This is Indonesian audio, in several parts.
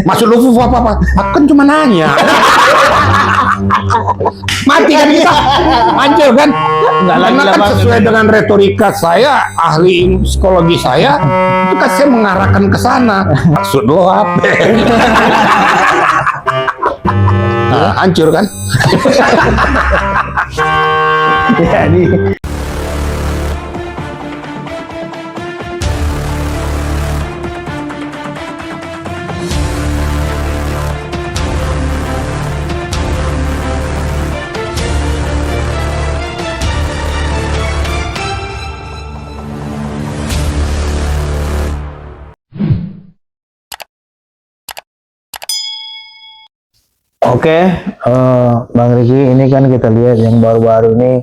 Maksud lu Fufu apa? Aku kan cuma nanya. Mati kan kita, hancur kan? Karena kan sesuai dengan retorika saya, ahli psikologi saya, itu kan saya mengarahkan ke sana. Maksud lo apa? Nah, hancur kan? Jadi oke, Bang Riki, ini kan kita lihat yang baru-baru ini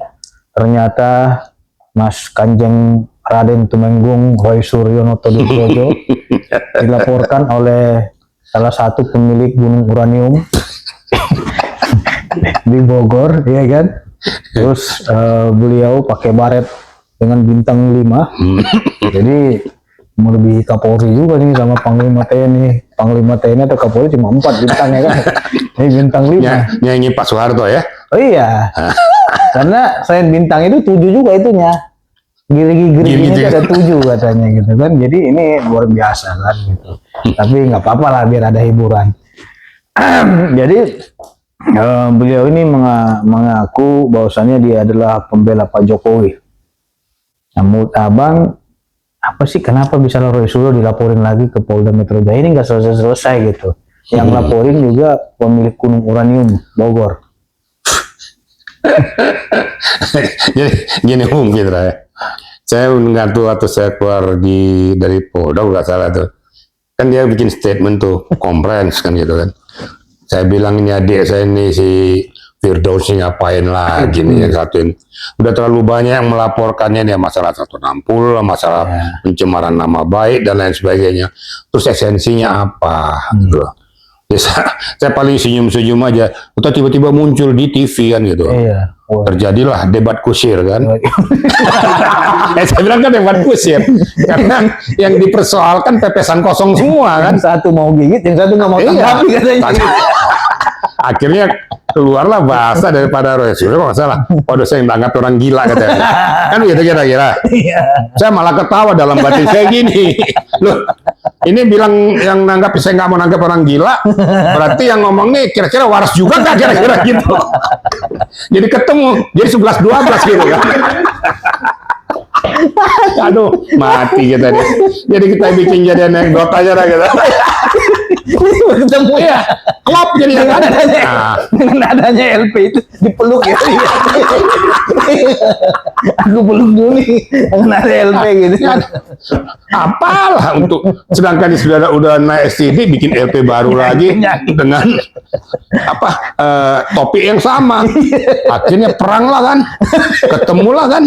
ternyata Mas Kanjeng Raden Tumenggung Roy Suryono Todikojo dilaporkan oleh salah satu pemilik gunung uranium di Bogor, ya kan? Terus beliau pakai baret dengan bintang 5, jadi melebihi Kapolri juga nih sama Panglima TNI. Panglima TNI atau Kapolri cuma 4 bintang, ya kan? Ini bintang 5. Nyanyi Pak Soeharto ya? Oh iya. Karena selain bintang itu 7 juga itunya. Giri-giri itu ada 7 katanya gitu kan. Jadi ini luar biasa kan gitu. Tapi nggak apa-apa lah biar ada hiburan. Jadi beliau ini mengaku bahwasannya dia adalah pembela Pak Jokowi. Namun abang, apa sih kenapa bisa Roy Suryo dilaporin lagi ke Polda Metro Jaya? Ini nggak selesai gitu. Yang laporin juga pemilik gunung uranium Bogor. Jadi gini Bung Fitra ya. Saya nggak tahu atau saya keluar dari Polda nggak salah tuh. Kan dia bikin statement tuh, conference kan gitu kan. Saya bilang ini adik saya ini si Firdaus ngapain lagi nih yang satuin. Udah terlalu banyak yang melaporkannya dia masalah 160, masalah pencemaran nama baik dan lain sebagainya. Terus esensinya apa? Gitu. Ya, saya paling senyum-senyum aja. Atau tiba-tiba muncul di TV kan gitu. Iya. Terjadilah debat kusir kan. Saya bilang kan debat kusir. Karena yang dipersoalkan pepesan kosong semua kan. Yang satu mau gigit, yang satu nggak mau tanggapi katanya. Akhirnya keluarlah bahasa daripada Roy Suryo kok nggak salah. Waduh saya tanggap orang gila katanya. Kan gitu kira-kira. Saya malah ketawa dalam batin saya gini. Loh, ini bilang yang nanggap saya nggak mau nanggap orang gila. Berarti yang ngomong nih kira-kira waras juga nggak kira-kira gitu. Jadi ketemu, jadi 11-12 gitu kan. Aduh, mati kita nih. Jadi kita bikin jadi anekdot aja lah gitu. Ketemu ya, klop jadi dengan adanya LP itu dipeluk ya. Aku peluk dulu nih dengan ada LP gitu. Apalah untuk sedangkan sudah udah naik STD bikin LP baru lagi dengan apa topik yang sama. Akhirnya perang lah kan, ketemu lah kan.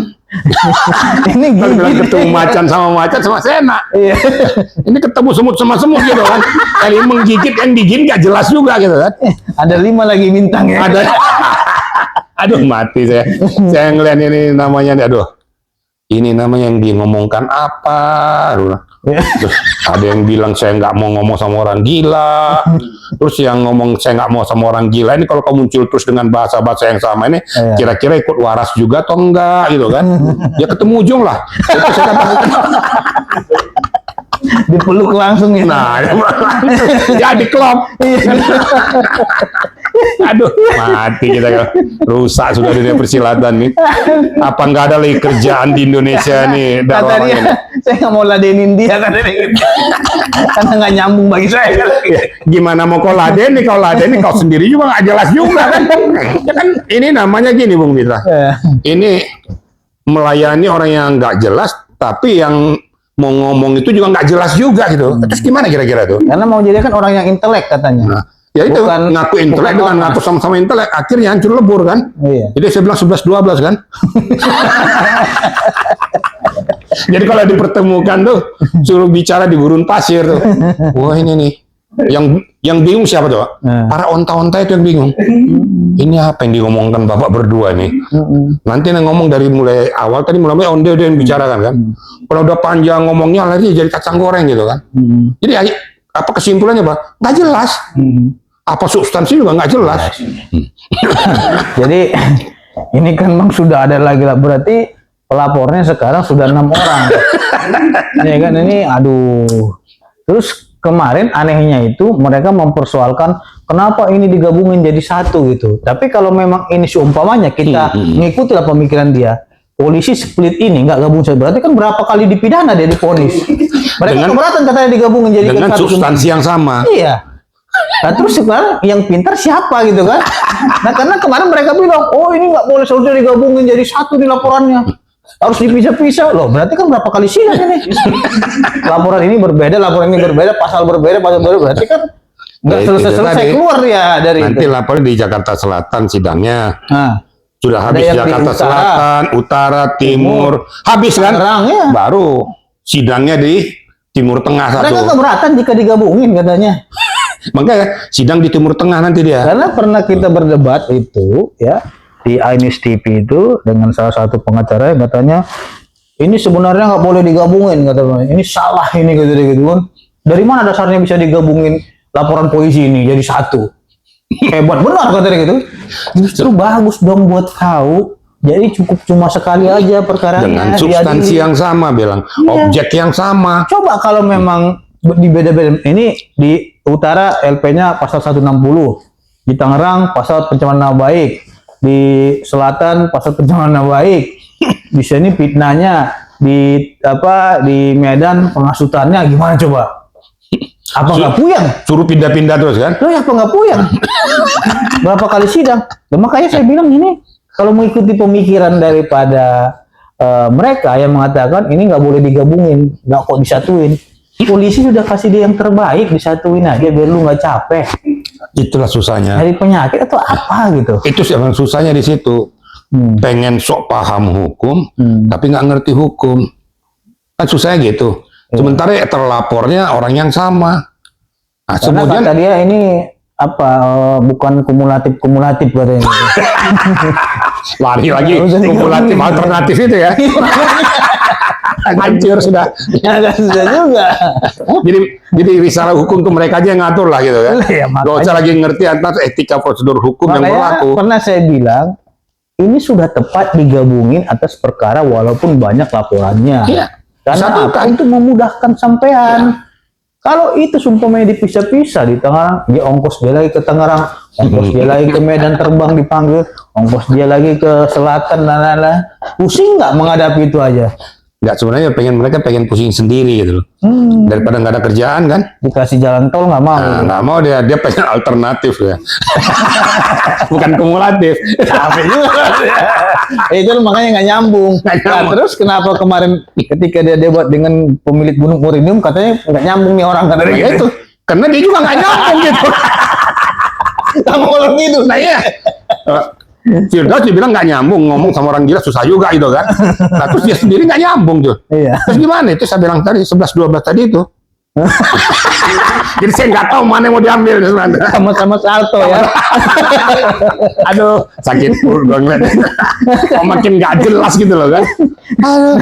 Ini gigit ketemu macan sama Sena. Ini ketemu semut sama semut gitu kan. Kali menggigit yang digigit gak jelas juga gitu kan. Ada 5 lagi bintang ya. Ada. Aduh mati saya. Saya ngeliat ini namanya, aduh. Ini namanya yang ngomongkan apa? Terus ada yang bilang saya nggak mau ngomong sama orang gila. Terus yang ngomong saya nggak mau sama orang gila ini kalau kamu muncul terus dengan bahasa-bahasa yang sama ini, kira-kira ikut waras juga atau enggak gitu kan? Ya ketemu ujung lah. Itu saya katakan. Dipeluk langsung ya. Nah, ya diklop. Aduh, mati kita kan. Rusak sudah dunia persilatan nih. Apa nggak ada lagi kerjaan di Indonesia nih? Kata dia, saya nggak mau ladenin dia katanya gitu. Karena nggak nyambung bagi saya. Gimana mau kau ladenin? Kau ladenin kau sendiri juga nggak jelas juga kan? Ya kan ini namanya gini Bung Mitra. Ini melayani orang yang nggak jelas, tapi yang mau ngomong itu juga nggak jelas juga gitu. Terus gimana kira-kira tuh? Karena mau jadi kan orang yang intelek katanya. Nah, ya itu ngaku intelek dengan ngaku sama-sama intelek, akhirnya hancur lebur kan? Iya. Jadi saya bilang 11-12 kan? Jadi kalau dipertemukan tuh suruh bicara di gurun pasir tuh. Wah ini nih. Yang bingung siapa tuh? Para onta-onta itu yang bingung. Ini apa yang diomongkan bapak berdua nih? Nanti yang ngomong dari mulai awal tadi mulai onde yang bicarakan kan. Kalau udah panjang ngomongnya lagi jadi kacang goreng gitu kan. Jadi apa kesimpulannya Pak? Nggak jelas. Apa substansi juga nggak jelas. Jadi ini kan memang sudah ada lagi lah, berarti pelapornya sekarang sudah 6 orang. Ya kan, ini aduh. Terus kemarin anehnya itu mereka mempersoalkan kenapa ini digabungin jadi satu gitu. Tapi kalau memang ini seumpamanya kita ngikuti lah pemikiran dia, polisi split ini nggak gabung satu, berarti kan berapa kali dipidana dia diponis. Mereka keberatan katanya digabungin jadi dengan satu. substansi yang sama. Iya. Nah terus sekarang yang pintar siapa gitu kan? Nah karena kemarin mereka bilang, oh ini nggak boleh seharusnya digabungin jadi satu nih laporannya, harus dipisah-pisah loh. Berarti kan berapa kali sidang ini? Laporan ini berbeda, laporan ini berbeda, pasal berbeda, berarti kan nggak selesai keluar ya dari nanti itu. laporan di Jakarta Selatan sidangnya. Nah, sudah habis Jakarta Selatan, Utara, Timur, habis kan? Ya. Baru sidangnya di Timur Tengah satu. Mereka keberatan jika digabungin katanya. Makanya sidang di Timur Tengah nanti dia. Karena pernah kita berdebat itu ya di iNews TV itu dengan salah satu pengacara yang katanya ini sebenarnya nggak boleh digabungin, katanya ini salah ini gitu kan. Dari mana dasarnya bisa digabungin laporan polisi ini jadi satu? Hebat benar katanya gitu. Justru bagus dong buat tahu. Jadi cukup cuma sekali aja perkaranya. Dengan substansi yang sama, bilang objek yang sama. Coba kalau memang di beda-beda, ini di Utara LP-nya pasal 160, di Tangerang pasal pencemaran nama baik, di Selatan pasal pencemaran nama baik, di sini fitnahnya, di Medan pengasutannya gimana coba? Apa nggak puyeng? Suruh pindah-pindah terus kan? Loh ya apa nggak puyeng? Berapa kali sidang? Nah, makanya saya bilang ini kalau mengikuti pemikiran daripada mereka yang mengatakan ini nggak boleh digabungin, nggak kok disatuin. Polisi sudah kasih dia yang terbaik, disatuin aja biar lu nggak capek. Itulah susahnya. Dari penyakit atau apa gitu. Itu yang susahnya di situ. Pengen sok paham hukum, tapi nggak ngerti hukum. Kan susahnya gitu. Sementara terlapornya orang yang sama. Nah, Karena kemudian kata dia ini bukan kumulatif katanya. lari lagi kumulatif alternatif itu ya. Hancur sudah. Agak susah juga. Jadi risalah hukum ke mereka aja yang ngatur lah gitu kan. Ya, Gak usah lagi ngerti atas etika prosedur hukum yang berlaku. Pernah saya bilang ini sudah tepat digabungin atas perkara walaupun banyak laporannya. Iya. Karena apa? Itu memudahkan sampean. Ya. Kalau itu sumpahnya dipisah-pisah di Tangerang, dia ongkos dia lagi ke Tangerang, ongkos dia lagi ke Medan terbang dipanggil, ongkos dia lagi ke Selatan, pusing nggak menghadapi itu aja? Nggak, sebenarnya mereka pengen pusing sendiri gitu loh. Daripada nggak ada kerjaan kan? Dikasih jalan tol nggak mau. Nah, nggak mau dia pengen alternatif ya. Bukan kumulatif. Capek juga. Itu makanya nggak nyambung. Nah, terus kenapa kemarin ketika dia debat dengan pemilik Gunung Moridium katanya nggak nyambung nih orang katanya gitu? Karena dia juga nggak nyambung gitu. Kamu kalau gitu, Nah iya. Firdaus dibilang nggak nyambung, ngomong sama orang gila susah juga gitu kan. Nah terus dia sendiri nggak nyambung tuh. Iya. Terus gimana? Itu saya bilang tadi 11-12 tadi itu. Jadi saya nggak tahu mana yang mau diambil sebenarnya. Sama-sama salto ya. Aduh, sakit perut gue ngeliat. Oh, makin nggak jelas gitu loh kan. Aduh.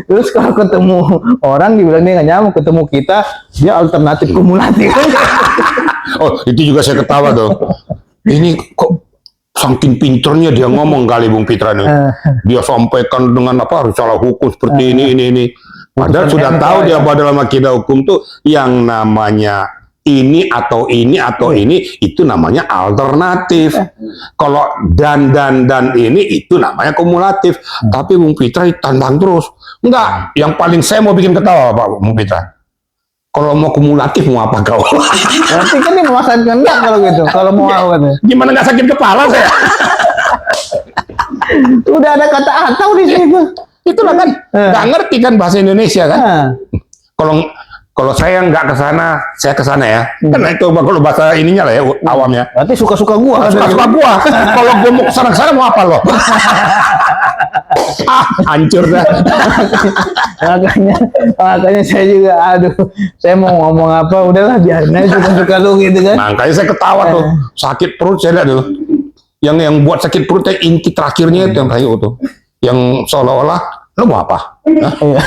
Terus kalau ketemu orang dibilang dia nggak nyambung, ketemu kita dia alternatif kumulatif. Oh itu juga saya ketawa tuh. Ini kok saking pinternya dia ngomong kali Bung Pitra nih. Dia sampaikan dengan risalah hukum seperti ini. Padahal sudah tahu dia bahwa dalam akidah hukum tuh yang namanya ini atau ini itu namanya alternatif. Kalau dan ini itu namanya kumulatif. Tapi Bung Pitra tantang terus. Enggak, yang paling saya mau bikin ketawa Pak Bung Pitra. Kalau mau kumulatif mau apa kau? Berarti kan dia memaksakan kehendak kalau gitu. Kalau mau apa katanya. Gimana nggak sakit kepala saya? Udah ada kata atau di situ. Itulah kan nggak ngerti kan bahasa Indonesia kan? Kalau saya nggak ke sana, saya ke sana ya. Karena itu kalau bahasa ininya lah ya awamnya. Berarti suka-suka gua. Suka-suka gua. Kalau gua mau ke sana mau apa lo? Hancur dah. makanya saya juga saya mau ngomong apa udahlah biarin aja suka-suka lu gitu kan. Makanya saya ketawa tuh. Sakit perut saya lihat tuh. Yang buat sakit perutnya inti terakhirnya itu yang terakhir tuh. Yang seolah-olah lo mau apa?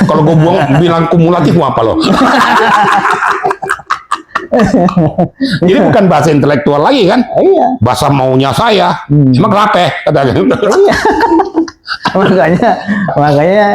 Kalau gue bilang kumulatif mau apa lo? Jadi bukan bahasa intelektual lagi kan? Iya. Bahasa maunya saya. Emang kenapa? Katanya. Iya. makanya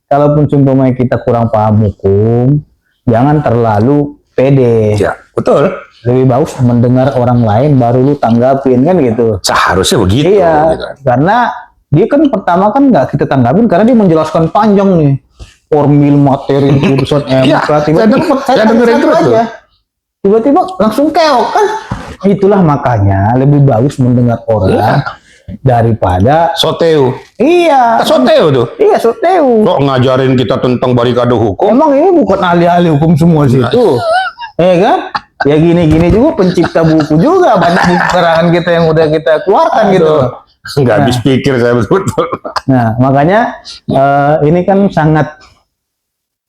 kalaupun sumpah kita kurang paham hukum, jangan terlalu pede. Ya, betul. Lebih bagus mendengar orang lain baru lu tanggapin kan gitu. Seharusnya begitu. Iya, Gitu. karena dia kan pertama kan nggak kita tanggapin karena dia menjelaskan panjang nih formil materi putusan Iya, MK. Tiba-tiba saya dengerin terus tuh. Tiba-tiba langsung keok kan. Itulah makanya lebih bagus mendengar orang daripada Soteu. iya. Soteu tuh. Iya, soteu. Kok ngajarin kita tentang barikade hukum? Emang ini bukan ahli-ahli hukum semua situ. kan? Ya gini-gini juga pencipta buku juga banyak buku karangan kita yang udah kita keluarkan gitu. Nggak habis pikir saya betul-betul. Nah, makanya ini kan sangat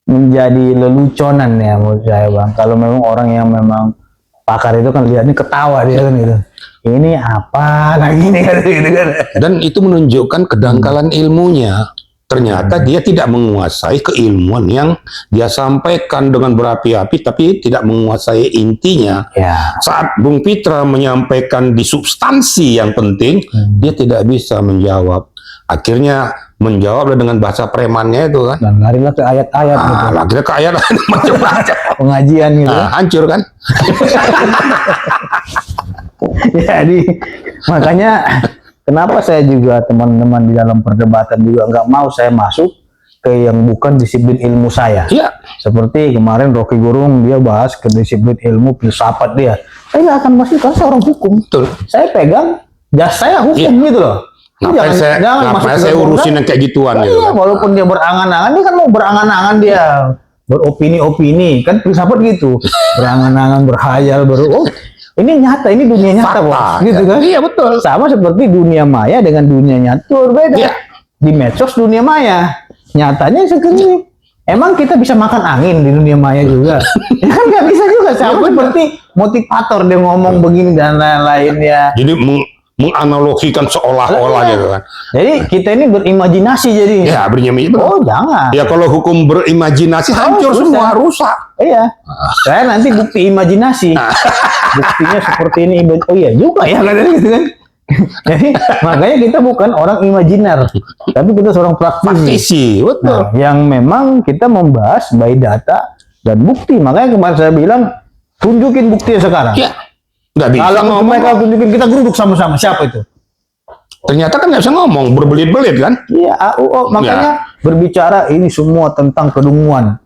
menjadi leluconan ya menurut saya, Bang. Kalau memang orang yang memang pakar itu kan lihatnya ketawa dia kan gitu. Ini apa lagi nih kan gitu kan. Dan itu menunjukkan kedangkalan ilmunya. Ternyata dia tidak menguasai keilmuan yang dia sampaikan dengan berapi-api, tapi tidak menguasai intinya. Ya. Saat Bung Pitra menyampaikan di substansi yang penting, dia tidak bisa menjawab. Akhirnya menjawab dengan bahasa premannya itu kan. Dan larilah ke ayat-ayat gitu. Akhirnya ke ayat macam-macam. Pengajian gitu. Nah, hancur kan? Jadi makanya kenapa saya juga teman-teman di dalam perdebatan juga nggak mau saya masuk ke yang bukan disiplin ilmu saya. Iya. Seperti kemarin Rocky Gerung dia bahas ke disiplin ilmu filsafat dia. Saya nggak akan masuk karena saya orang hukum. Betul. Saya pegang jas saya hukum gitu loh. Ngapain saya urusin yang kayak gituan gitu. Iya, kan? walaupun dia berangan-angan, dia kan mau berangan-angan dia beropini-opini kan filsafat gitu. Berangan-angan, berhayal, ini nyata, ini dunia nyata, Bos. Gitu kan? Iya, betul. Sama seperti dunia maya dengan dunia nyata berbeda. Iya. Di medsos dunia maya, nyatanya segini. Emang kita bisa makan angin di dunia maya juga? Ya kan nggak bisa juga. Sama seperti motivator dia ngomong begini dan lain-lain ya. Jadi menganalogikan seolah-olah gitu kan. Jadi kita ini berimajinasi jadi. Ya, berimajinasi. Oh, jangan. Ya kalau hukum berimajinasi hancur semua, rusak. Iya. Saya nanti bukti imajinasi. Buktinya seperti ini. Oh iya juga ya katanya gitu kan. Jadi makanya kita bukan orang imajiner, tapi kita seorang praktisi. Betul. Nah, yang memang kita membahas by data dan bukti. Makanya kemarin saya bilang tunjukin buktinya sekarang. Ya. Nggak bisa Kalau ngomong. mereka tunjukin kita geruduk sama-sama. Siapa itu? Ternyata kan nggak bisa ngomong, berbelit-belit kan? Iya, makanya berbicara ini semua tentang kedunguan.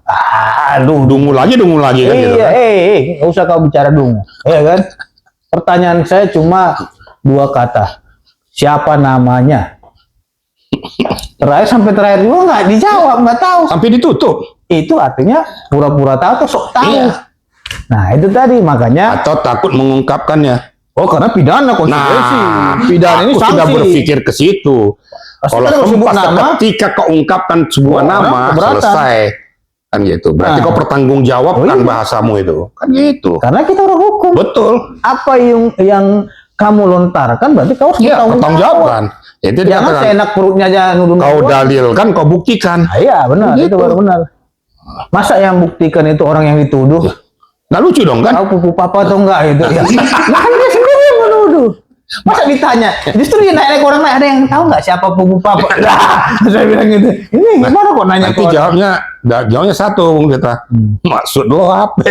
Dungu lagi kan gitu. Iya, nggak usah kau bicara dungu. Iya kan? Pertanyaan saya cuma 2 kata. Siapa namanya? Sampai terakhir juga nggak dijawab, nggak tahu. Sampai ditutup. Itu artinya pura-pura tahu atau sok tahu. Iya. Nah, itu tadi makanya. Atau takut mengungkapkannya. Oh, karena pidana konsekuensi. Pidana ini aku sanksi. sudah berpikir ke situ. Kalau ketika kau ungkapkan sebuah nama, selesai. Kan gitu. Berarti kau pertanggungjawabkan bahasamu itu. Kan gitu. Karena kita orang hukum. Betul. Apa yang kamu lontarkan berarti kau harus bertanggung jawabkan. Itu jangan seenak perutnya aja nuduh. Kau dalilkan, kau buktikan. Iya, benar. Itu baru benar. Masa yang buktikan itu orang yang dituduh? Nah, lucu dong kan? Tahu pupu papa atau enggak gitu ya. Nah, kan dia sendiri yang menuduh. Masa ditanya? Justru dia naik orang lain, ada yang tahu nggak siapa pupu papa? Nah, saya bilang gitu. Ini gimana kok nanya? Nanti jawabnya satu, Bung Pitra. Maksud lo apa?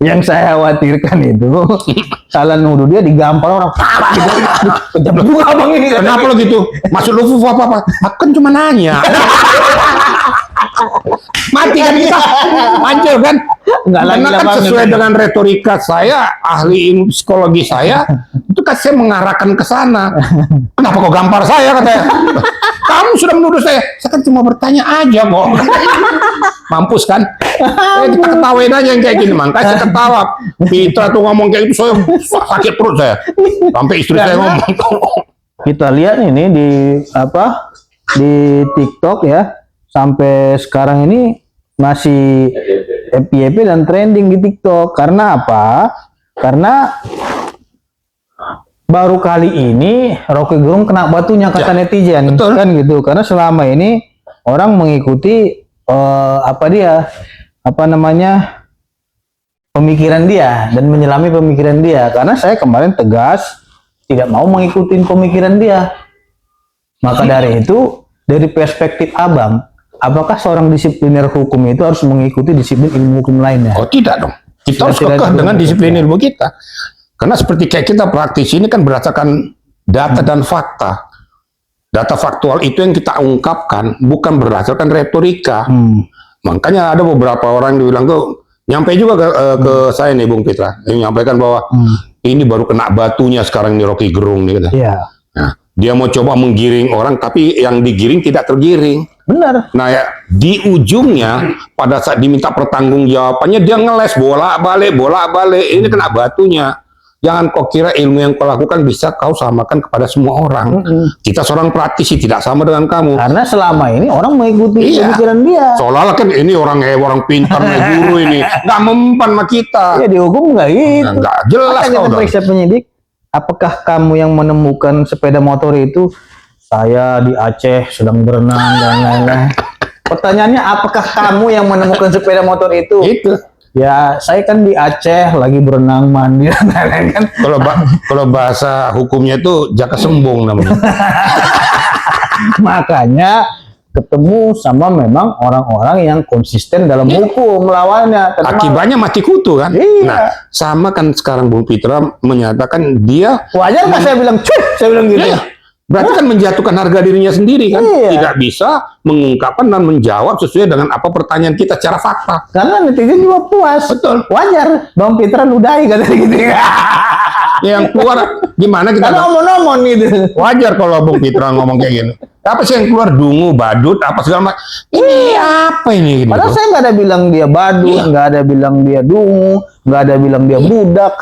Yang saya khawatirkan itu salah nuduh dia digampar orang. Kejam juga abang ini. Kenapa lo gitu? Maksud lo pupu apa? Aku kan cuma nanya. Mati kan kita, hancur kan? Karena kan sesuai dengan retorika saya, ahli ilmu psikologi saya, itu kan saya mengarahkan ke sana. Kenapa kok gampar saya katanya? Kamu sudah menuduh saya kan cuma bertanya aja kok. Mampus kan? Kita ketawain aja yang kayak gini, makanya saya ketawa. Pitra tuh ngomong kayak gitu, saya sakit perut saya. Sampai istri saya ngomong. Kita lihat ini di TikTok ya. Sampai sekarang ini masih FYP dan trending di TikTok. Karena apa? Karena baru kali ini Rocky Gerung kena batunya kata netizen. Betul. Kan gitu. Karena selama ini orang mengikuti apa namanya pemikiran dia dan menyelami pemikiran dia, karena saya kemarin tegas tidak mau mengikuti pemikiran dia. Maka dari itu, dari perspektif abang, apakah seorang disipliner hukum itu harus mengikuti disiplin ilmu hukum lainnya? Oh tidak dong, kita harus Tidak kekeh dengan cukup, disiplin ya. ilmu kita. Karena seperti kayak kita praktisi ini kan berdasarkan data dan fakta. Data faktual itu yang kita ungkapkan, bukan berdasarkan retorika. Makanya ada beberapa orang yang bilang tuh, nyampe juga ke saya nih Bung Pitra, yang menyampaikan bahwa ini baru kena batunya sekarang nih Rocky Gerung nih. Gitu. Iya. Nah, dia mau coba menggiring orang, tapi yang digiring tidak tergiring. Benar. Nah ya, di ujungnya pada saat diminta pertanggungjawabannya dia ngeles bolak-balik, ini kena batunya. Jangan kau kira ilmu yang kau lakukan bisa kau samakan kepada semua orang. Kita seorang praktisi tidak sama dengan kamu. Karena selama ini orang mengikuti Iya. pemikiran dia. Seolah-olah kan ini orang pintar, guru ini nggak mempan sama kita. Ya dihukum nggak gitu. Nggak jelas Maka kau kita dong. periksa penyidik, apakah kamu yang menemukan sepeda motor itu? Saya di Aceh sedang berenang dan lain-lain. Pertanyaannya, apakah kamu yang menemukan sepeda motor itu? Itu. Ya, saya kan di Aceh lagi berenang mandi dan lain-lain kan. Kalau bahasa hukumnya itu jaka sembung namanya. Makanya ketemu sama memang orang-orang yang konsisten dalam hukum melawannya. Akibatnya mati kutu kan. Iya. Nah, sama kan sekarang Bung Pitra menyatakan dia wajar nggak saya bilang cuy, saya bilang gitu. Iya. Berarti kan menjatuhkan harga dirinya sendiri kan. Iya. Tidak bisa mengungkapkan dan menjawab sesuai dengan apa pertanyaan kita secara fakta. Karena netizen juga puas. Betul. Wajar, Bang Pitra ludahi katanya gitu. Yang keluar gimana kita? Karena omon-omon gitu. Wajar kalau Bung Pitra ngomong kayak gini. Apa sih yang keluar dungu, badut, apa segala macam? Ini apa ini? Gitu. Padahal saya nggak ada bilang dia badut, nggak ada bilang dia dungu, nggak ada bilang dia budak.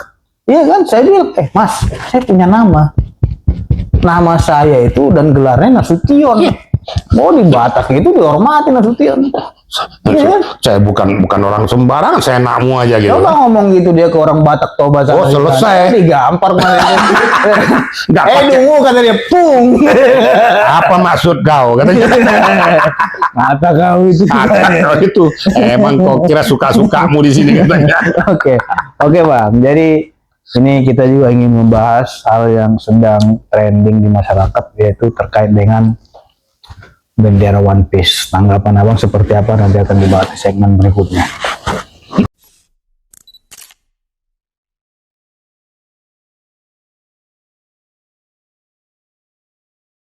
Iya kan, saya bilang, Mas, saya punya nama. Nama saya itu dan gelarnya Nasution. Oh, di Batak itu dihormati Nasution. Iya kan? Saya bukan orang sembarangan, saya nakmu aja gitu. Coba ngomong gitu dia ke orang Batak Toba sana. Oh, selesai. Digampar malah. Nggak pakai. Dungu kata dia, pung. Apa maksud kau? Katanya. Kata kau itu. Kata itu. Emang kau kira suka-sukamu di sini katanya. Oke Bang. Jadi ini kita juga ingin membahas hal yang sedang trending di masyarakat, yaitu terkait dengan bendera One Piece. Tanggapan Abang seperti apa nanti akan dibahas di segmen berikutnya.